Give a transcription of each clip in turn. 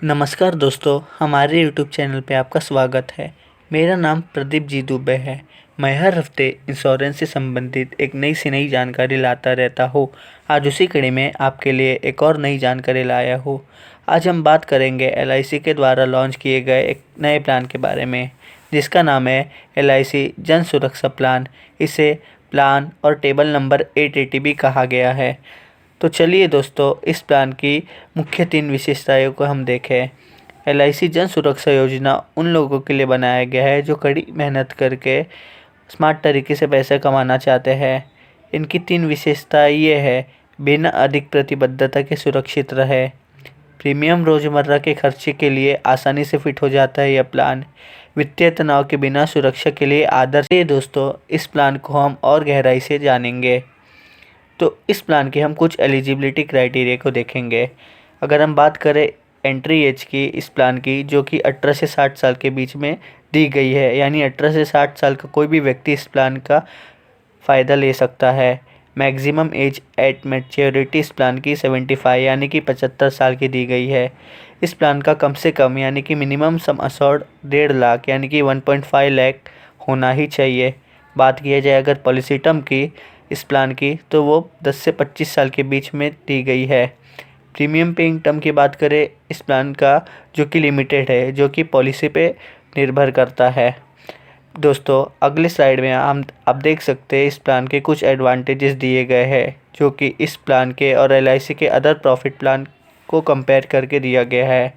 नमस्कार दोस्तों, हमारे YouTube चैनल पे आपका स्वागत है। मेरा नाम प्रदीप जी दुबे है। मैं हर हफ्ते इंश्योरेंस से संबंधित एक नई जानकारी लाता रहता हूँ। आज उसी कड़ी में आपके लिए एक और नई जानकारी लाया हूँ। आज हम बात करेंगे LIC के द्वारा लॉन्च किए गए एक नए प्लान के बारे में, जिसका नाम है LIC जन सुरक्षा प्लान। इसे प्लान और टेबल नंबर 880 भी कहा गया है। तो चलिए दोस्तों, इस प्लान की मुख्य 3 विशेषताओं को हम देखें। LIC जन सुरक्षा योजना उन लोगों के लिए बनाया गया है जो कड़ी मेहनत करके स्मार्ट तरीके से पैसे कमाना चाहते हैं। इनकी 3 विशेषताएं ये है: बिना अधिक प्रतिबद्धता के सुरक्षित रहे, प्रीमियम रोज़मर्रा के खर्चे के लिए आसानी से फिट हो जाता है यह प्लान, वित्तीय तनाव के बिना सुरक्षा के लिए आदर्श। ये दोस्तों, इस प्लान को हम और गहराई से जानेंगे। तो इस प्लान के हम कुछ एलिजिबिलिटी क्राइटेरिया को देखेंगे। अगर हम बात करें एंट्री एज की इस प्लान की, जो कि 18 से 60 साल के बीच में दी गई है, यानी 18 से 60 साल का कोई भी व्यक्ति इस प्लान का फ़ायदा ले सकता है। मैक्सिमम एज एट मैच्योरिटी इस प्लान की 75 यानी कि 75 साल की दी गई है। इस प्लान का कम से कम यानी कि मिनिमम सम असॉर्ड 1.5 लाख यानी कि 1.5 लाख होना ही चाहिए। बात किया जाए अगर पॉलिसी टर्म की इस प्लान की, तो वो 10 से 25 साल के बीच में दी गई है। प्रीमियम पेइंग टर्म की बात करें इस प्लान का, जो कि लिमिटेड है, जो कि पॉलिसी पे निर्भर करता है। दोस्तों, अगले स्लाइड में आप देख सकते हैं इस प्लान के कुछ एडवांटेजेस दिए गए हैं, जो कि इस प्लान के और LIC के अदर प्रॉफिट प्लान को कंपेयर करके दिया गया है।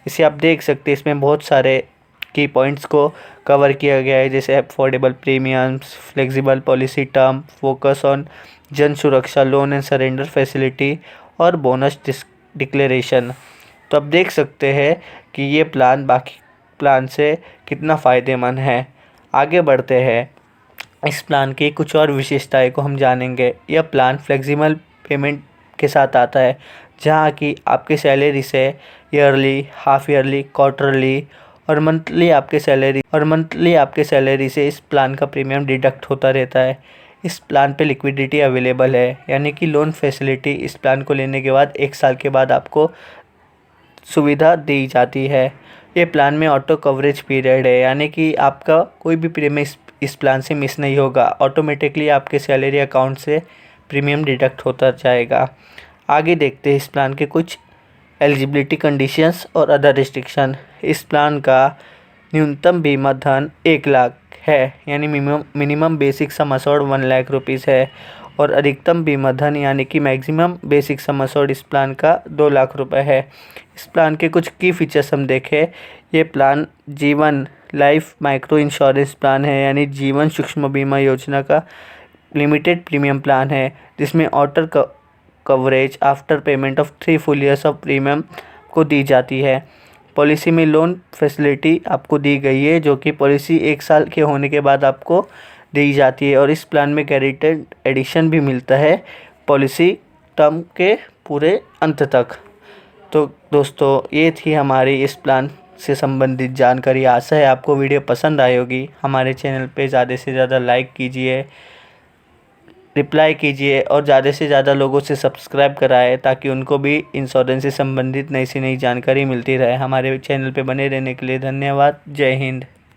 इसे आप देख सकते हैं, इसमें बहुत सारे की पॉइंट्स को कवर किया गया है, जैसे affordable premiums, flexible policy term, focus on जन सुरक्षा, लोन एंड सरेंडर फैसिलिटी और बोनस डिक्लेरेशन। तो आप देख सकते हैं कि ये प्लान बाकी प्लान से कितना फ़ायदेमंद है। आगे बढ़ते हैं, इस प्लान की कुछ और विशेषताएं को हम जानेंगे। यह प्लान फ्लेक्सिबल पेमेंट के साथ आता है, जहाँ की आपकी सैलरी से ईयरली, हाफ ईयरली, क्वार्टरली और मंथली आपके सैलरी से इस प्लान का प्रीमियम डिडक्ट होता रहता है। इस प्लान पे लिक्विडिटी अवेलेबल है, यानी कि लोन फैसिलिटी इस प्लान को लेने के बाद 1 साल के बाद आपको सुविधा दी जाती है। ये प्लान में ऑटो कवरेज पीरियड है, यानी कि आपका कोई भी प्रीमियम इस प्लान से मिस नहीं होगा। ऑटोमेटिकली आपके सैलरी अकाउंट से प्रीमियम डिडक्ट होता जाएगा। आगे देखते हैं इस प्लान के कुछ एलिजिबिलिटी कंडीशंस और अदर रिस्ट्रिक्शन। इस प्लान का न्यूनतम बीमा धन 1 लाख है, यानी minimum basic sum assured 1 lakh rupees है, और अधिकतम बीमा धन यानी कि मैक्सिमम बेसिक सम असॉर्ड इस प्लान का 2 लाख रुपए है। इस प्लान के कुछ की फीचर्स हम देखें। ये प्लान जीवन लाइफ माइक्रो इंश्योरेंस प्लान है, यानी जीवन सूक्ष्म बीमा योजना का लिमिटेड प्रीमियम प्लान है, जिसमें auto coverage after payment of 3 full years of premium को दी जाती है। पॉलिसी में लोन फैसिलिटी आपको दी गई है, जो कि पॉलिसी 1 साल के होने के बाद आपको दी जाती है, और इस प्लान में गारंटेड एडिशन भी मिलता है पॉलिसी टर्म के पूरे अंत तक। तो दोस्तों, ये थी हमारी इस प्लान से संबंधित जानकारी। आशा है आपको वीडियो पसंद आई होगी। हमारे चैनल पे ज़्यादा से ज़्यादा लाइक कीजिए, रिप्लाई कीजिए और ज़्यादा से ज़्यादा लोगों से सब्सक्राइब कराएं, ताकि उनको भी इंश्योरेंस से संबंधित नई से नई जानकारी मिलती रहे। हमारे चैनल पे बने रहने के लिए धन्यवाद। जय हिंद।